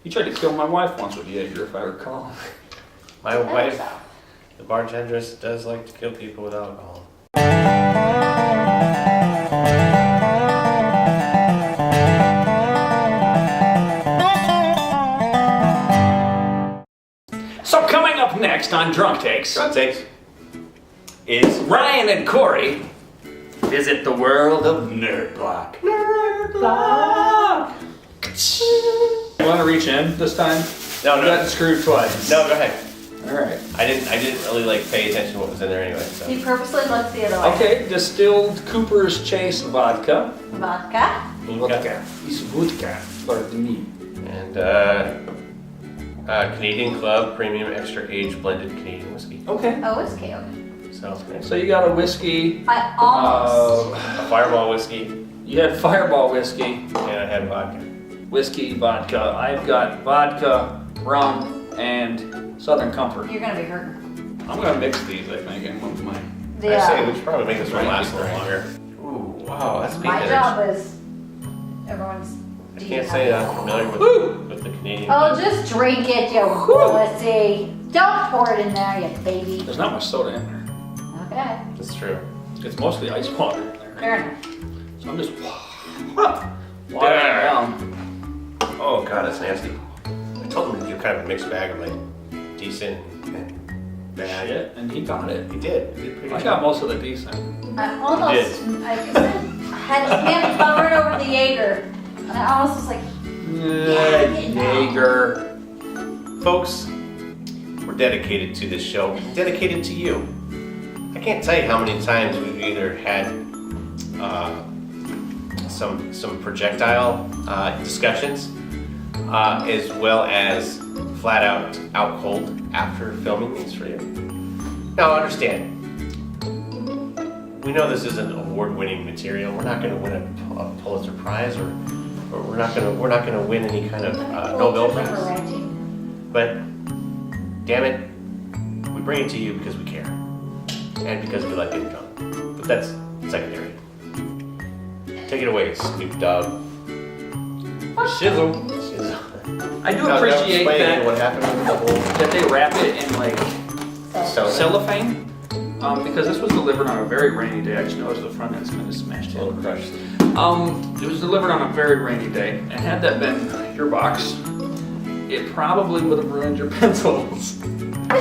He tried to kill my wife once with Jaeger, if I recall. My wife, the bartendress, does like to kill people with alcohol. So coming up next on Drunk Takes is Ryan and Cory visit the world of Nerd Block. Nerd Block! You want to reach in this time? No, You got screwed twice. No, go ahead. Alright. I didn't really like pay attention to what was in there anyway. So. He purposely looked the other way. Okay, distilled Cooper's Chase vodka. Vodka. Vodka. It's vodka, pardon me. And Canadian Club Premium Extra Age Blended Canadian Whiskey. Okay. Oh, it's cute. Sounds great. So you got a whiskey. I almost. A Fireball whiskey, You had Fireball whiskey. and I had vodka. Whiskey, vodka. I've got vodka, rum, and Southern Comfort. You're gonna be hurting. I'm gonna mix these, I think, in one of mine. I say we should probably make this one last a little longer. Ooh, wow, that's My big. job is everyone's. I can't say that I'm familiar with the Canadian. Oh, just drink it, you pussy. Don't pour it in there, you baby. There's not much soda in there. Okay. That's true. It's mostly ice water in there. Fair enough. So I'm just watering it down. Oh god, that's nasty. I told him to do kind of a mixed bag of like decent and bad. Shit, and he got it. He did. He did pretty I good. got most of the decent. I almost I had his hand covered over the Jaeger. And I almost was like, Jaeger. Folks, we're dedicated to this show, dedicated to you. I can't tell you how many times we've either had some projectile discussions, as well as flat out cold after filming these for you. Now understand, we know this isn't award-winning material. We're not going to win a Pulitzer Prize, or we're not going to win any kind of Nobel Prize. But damn it, we bring it to you because we care, and because we like getting drunk. But that's secondary. Take it away, Snoop Dogg. Shizzle. Shizzle. I do appreciate that, what happened with the whole that they wrap it in like cellophane. cellophane. Because this was delivered on a very rainy day. I just noticed the front end's kind of smashed A little in. crushed. It was delivered on a very rainy day, and had that been your box, it probably would have ruined your pencils. Not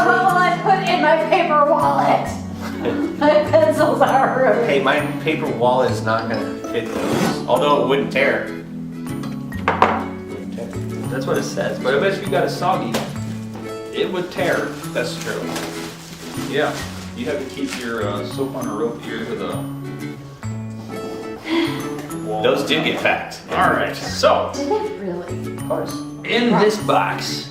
what will I put in my paper wallet? My pencils are ruined. Hey, my paper wallet is not going to fit those, although it wouldn't tear. That's what it says. But I bet if you got a soggy, it would tear. That's true. Yeah. You have to keep your soap on a rope here to the wall. Those did get packed. All right. So, Did it really? Of course. in this box,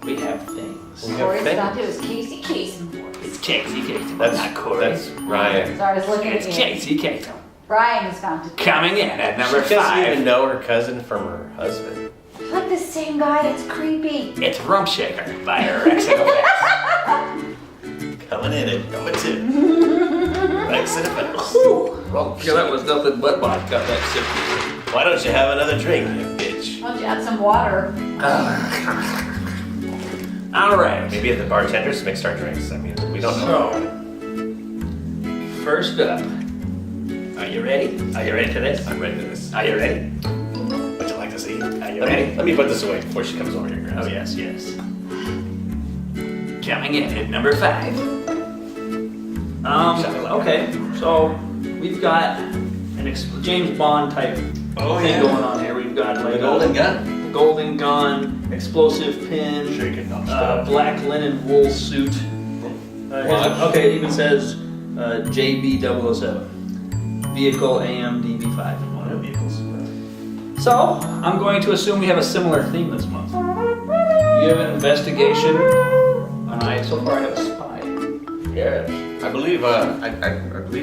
we have things. We have Corey's things. got to his Casey Casey. It's Casey Kasem. That's not Cory. That's Ryan. Sorry, I was looking It's at you. Casey Kasem. Brian has found it. Coming in at number She doesn't 5. even know her cousin from her husband. Like the same guy, it's creepy. It's Rump Shaker by Rex and Coming in at number 2. Rex and Effects. Yeah, that was nothing but vodka that Why don't you have another drink, you bitch? Why don't you add some water? All right. Maybe at the bartenders mixed our drinks. I mean, we don't know. So, first up, are you ready? Are you ready for this? I'm ready for this. Are you ready? Would you like to see? Are you ready? Let me put this away before she comes over here, Gramps. Oh, yes, yes. Coming in at number 5. Okay, so we've got an James Bond type thing going on here. We've got like The golden gun. the golden gun, explosive pin, Shake it, not stop. black linen wool suit. Okay, it even says JB007. Vehicle AMDB5. One of vehicles. So, I'm going to assume we have a similar theme this month. You have an investigation, and so far I have a spy. Yes. I believe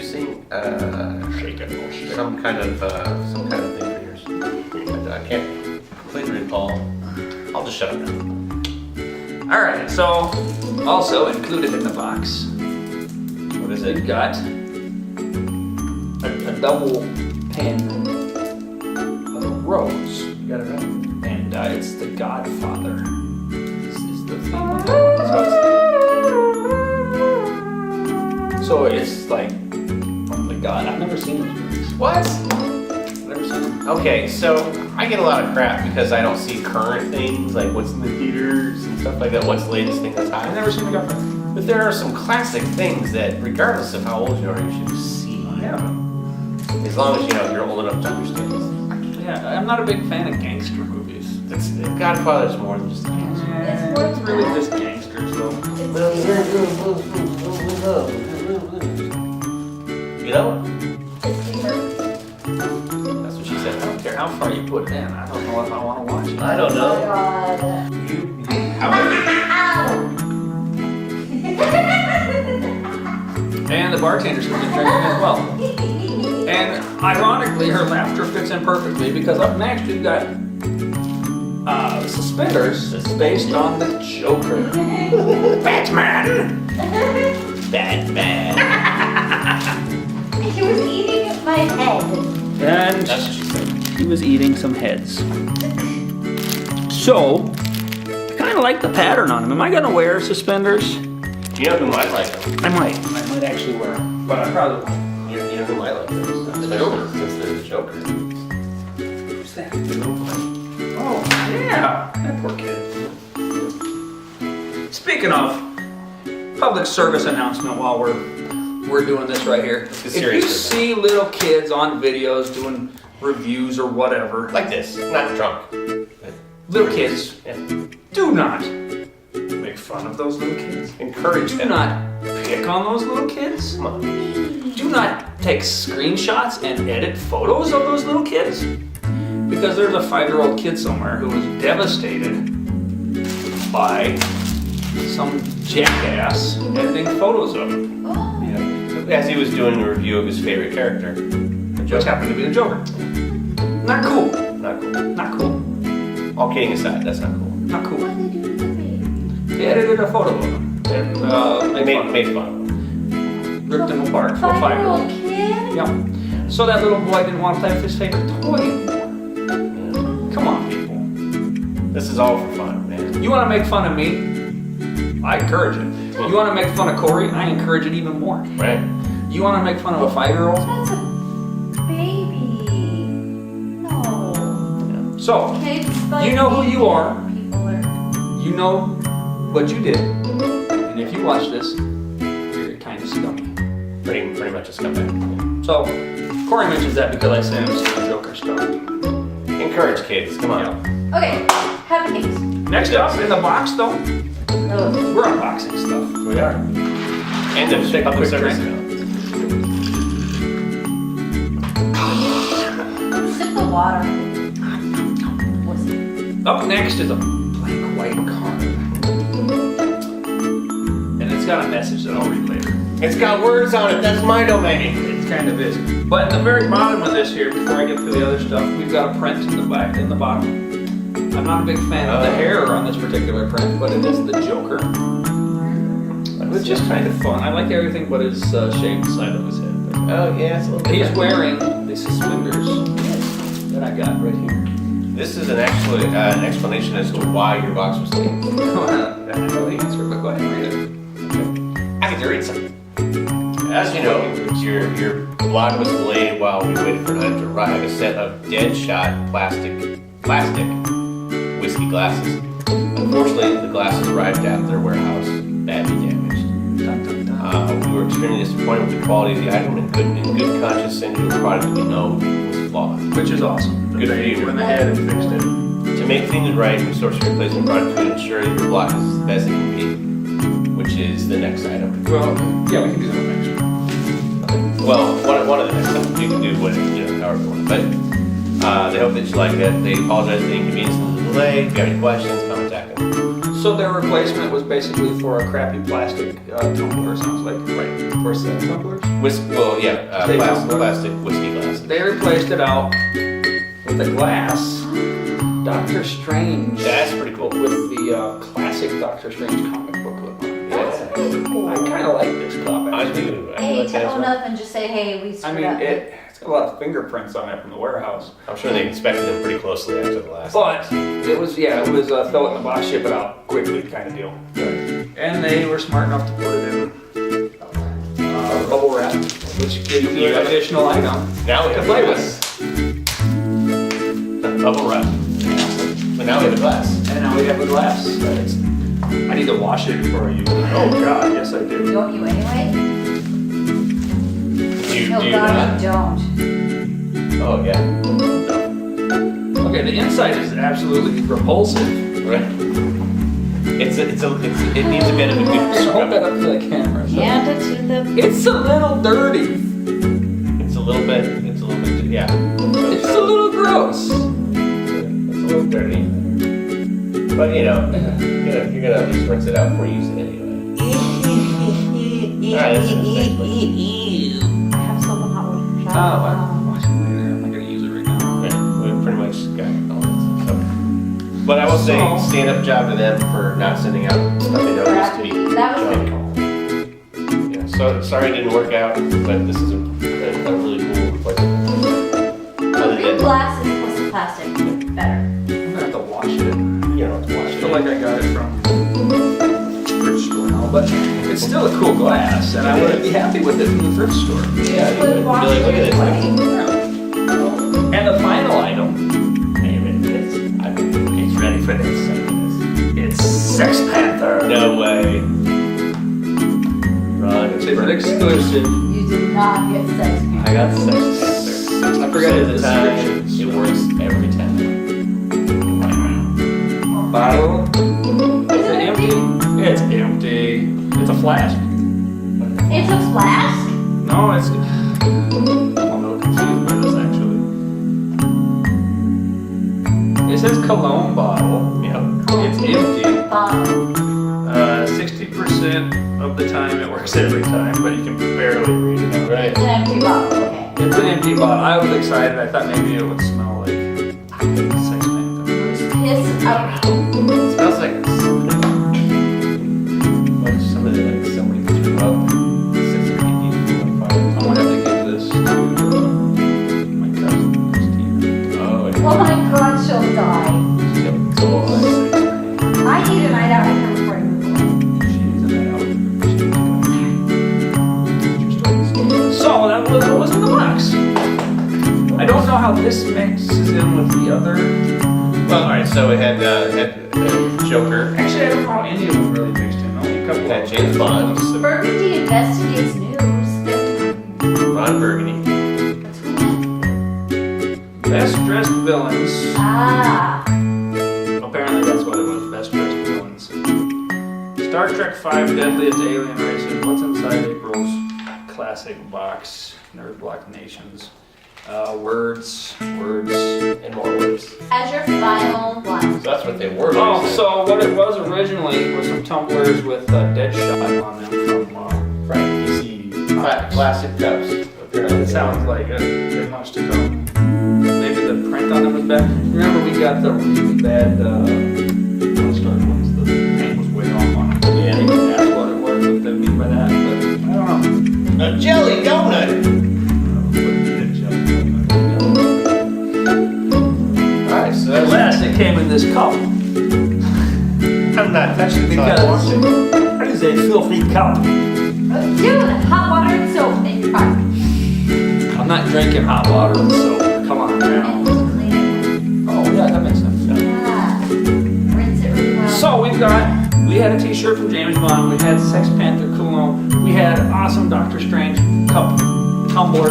seeing some kind of thing for yours. But I can't completely recall. I'll just shut up now. All right. So, also included in the box, What is we've it? got a double pen rose. You got it right. And it's The Godfather. This is the theme of that one. So it's like, oh my god, I've never seen those movies. What? I've never seen them. Okay, so I get a lot of crap because I don't see current things, like what's in the theaters and stuff like that, what's the latest thing that's I've hot. never seen The Godfather. But there are some classic things that, regardless of how old you are, you should see. Yeah. As long as you're old enough to understand this. Yeah, I'm not a big fan of gangster movies. That's Godfather's more than just a gangster. It's really just gangsters though. You know? It's deeper. That's what she said. I don't care how far you put it in. I don't know if I want to watch it. I don't Oh know. god. And the bartender's been drinking as well. And ironically, her laughter fits in perfectly because up next we've got suspenders based on the Joker. Batman! Batman. He was eating my head. And That's what she said. he was eating some heads. So, I kind of like the pattern on him. Am I going to wear suspenders? You know who might like them? I might actually wear them. But I probably won't. You know who might like them? The Joker. Since they're the Joker. Who's that? Oh, yeah. That poor kid. Speaking of, public service announcement while we're doing this right here. It's If serious you business. see little kids on videos doing reviews or whatever, Like this, not drunk. little kids, Yeah. do not make fun of those little kids. Encourage Do them. not pick on those little kids. Come on. Do not take screenshots and edit photos of those little kids. Because there's a 5-year-old kid somewhere who was devastated by some jackass editing photos of him, Yeah. As he was doing a review of his favorite character, the which Joker. happened to be the Joker. Not cool. Not cool. Not cool. All kidding aside, that's not cool. Not cool. What did they do to me? They edited a photo of him and They made fun made of him. fun of him. Ripped him apart for a 5-year-old 5-year-old. kid? Yep. So that little boy didn't want to play with his favorite toy anymore. Come on, people. This is all for fun, man. You want to make fun of me? I encourage it. You want to make fun of Cory? I encourage it even more. Right? You want to make fun of a 5-year-old? That's a baby. No. So, Okay, but You know who you are. People are. you know what you did. And if you watch this, you're kind of scummy. Pretty much a scumbag. So, Cory mentions that because I sent him some Joker stuff. Encourage kids, come on. Okay, happy days. Next up in the box, though, we're unboxing stuff. We are. And the Take a public quick service drink. announcement. Sip the water. Wussy. Up next is a blank white card. And it's got a message that I'll read later. It's got words on it, that's my domain. It kind of is. But at the very bottom of this here, before I get to the other stuff, we've got a print in the back, in the bottom. I'm not a big fan of the hair on this particular print, but it is the Joker. It's just kind of fun. I like everything but his shaved side of his head. Oh, yeah, it's a little bit. He's wearing the suspenders that I got right here. This is an explanation as to why your box was taken. I know the answer, but go ahead and read it. I get to read something. As you know, your blog was delayed while we waited for an item to arrive. A set of dead shot plastic whiskey glasses. Unfortunately, the glasses arrived at their warehouse badly damaged. Dun, dun, dun. We were extremely disappointed with the quality of the item and couldn't in good conscience send you a product that we know was flawed. Which is awesome. Good for They you. went ahead and fixed it. To make things right, we sourced a replacement product to ensure that your block is as best it can be, which is the next item. Well, yeah, we can do that next. Well, one of the next items you can do what however you want. But they hope that you like it. They apologize for the inconvenience and the delay. If you have any questions, contact them. So their replacement was basically for a crappy plastic tumbler, sounds like. Right. For set tumblers? Steak tumbler. Plastic whiskey glasses. They replaced it out with a glass Doctor Strange. That's pretty cool. With the classic Doctor Strange comic booklet on it. That's Yeah. pretty cool. I kind of like this cup. I Actually. do. I Hey, like that as own well. up and just say, hey, we I screwed mean, up. it's got a lot of fingerprints on it from the warehouse. I'm sure they inspected them pretty closely after the last. But it was throw it in the box, ship it out quickly kind of deal. And they were smart enough to put it in bubble wrap, which gives you an additional item Now we to have play a with. glass. Bubble wrap. But now we have a glass. And now we have a glass. I need to wash it before I use it. Oh God, yes I do. Don't you anyway? No, Do you God, not? you don't. Oh yeah. Okay, the inside is absolutely repulsive. Right. It needs a bit of a good So hold that scrub. up to the camera. So- Hand it to the. It's a little dirty. It's a little bit, yeah. It's a little gross. It's a little dirty. But you know, you're gonna at least rinse it out before you use it anyway. Alright, that's it. I have soap and hot water for Oh, shower. I'm washing it later. I'm not gonna use it right now. Yeah, we pretty much got all that stuff. But I will say, stand up job to them for not sending out stuff they know used to be That was pretty junk. Yeah, so sorry it didn't work out, but this is a really cool replacement. Other Real than, glass is plus the plastic. Better. I'm gonna have to wash it. you know, to wash I it. feel like I got it from thrift store now, but it's still a cool glass, and I would be happy with it from the thrift store. Yeah, Would you'd be wash like, look it at anyway. this. And the final item, it's ready for this. It's Sex Panther. No way. Ron, It's an exclusive. You did not get sex. I got Sex Panther. I forgot the the time. descriptions. It works every time. Bottle. Is it empty? It's empty. It's a flask. It's a flask? No, it's. I'm a little confused by this actually. It says cologne bottle. Yep. It's empty. Bottle. 60% of the time it works every time, but you can barely read it out. Right. It's an empty bottle, okay. It's an empty bottle. I was excited. I thought maybe it would smell like Sex Panther. Piss out. It smells like somebody threw up 6 I'm gonna have to give this to my cousin Christina. Oh, Oh my god, she'll die. I need a night out with her before I move away. She's an out. So that was what was in the box. I don't know how this mixes in with the other. Well, all right. So it had Joker, Actually, I don't know how any of them really mixed in. Only a couple. Had of James Bond. Burgundy investigates news. Ron Burgundy. Best dressed villains. Ah. Apparently that's what it was. Best dressed villains. Star Trek V Deadliest Alien Races. What's inside April's classic box? Nerd Block Nations. Words. And more words. As your final one. So that's what they were. Oh, so what it was originally was some tumblers with Deadshot on them from right. DC classic cups. Apparently, It sounds like it. There's much to come. Maybe the print on them was bad. Remember we got the really bad Star ones. The paint was way off on them. Yeah. Maybe that's what it was. What they mean by that, but I don't know. A jelly donut. All right. So At that's. last it came in this cup. I'm not touching it Because until I wash it. it is a filthy cup. Dude, hot water and soap in your car. I'm not drinking hot water and soap. Come on now. And just clean it. Oh yeah, that makes sense. Yeah. Rinse it really well. So we had a t-shirt from James Bond, we had Sex Panther cologne, we had awesome Doctor Strange cup tumbler,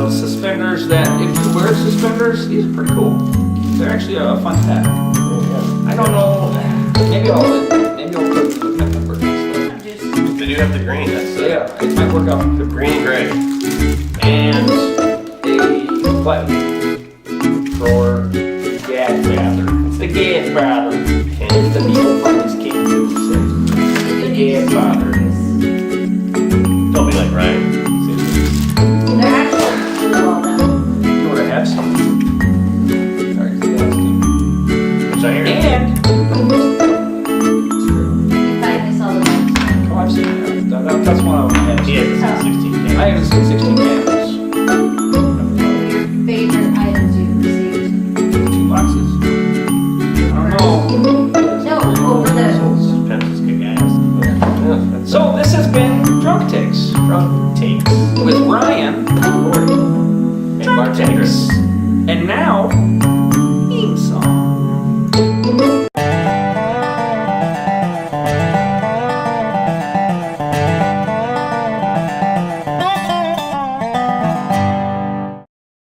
suspenders that if you wear suspenders, these are pretty cool. They're actually a fun pack. I don't know, maybe I'll put it in the pepper and I'm just. They do have the green. That's stuff. Yeah, it might work out. The green and gray. And a button for the gas bather. It's the gas bather. And it's the people from this kid too. You need to gas see bather. this. Don't be like Ryan. They're actually really well done. You want to have some? Which I hear. And You finally saw the ones. oh, I've Takes. with Ryan And Bartendress. and now